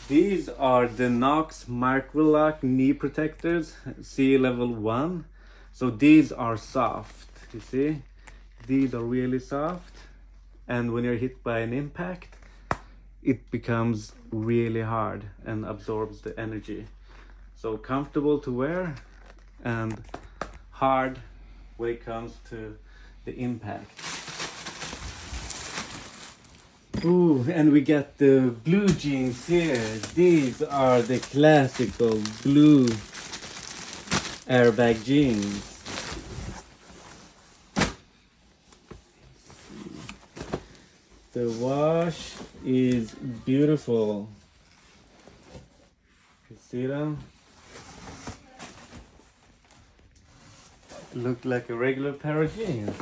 These are the Knox Microlock knee protectors, sea level 1. So these are soft, you see? These are really soft. And when you're hit by an impact, it becomes really hard and absorbs the energy. So comfortable to wear and hard when it comes to the impact. Ooh, and we got the blue jeans here. These are the classical blue airbag jeans. The wash is beautiful. You see them? Look like a regular pair of jeans.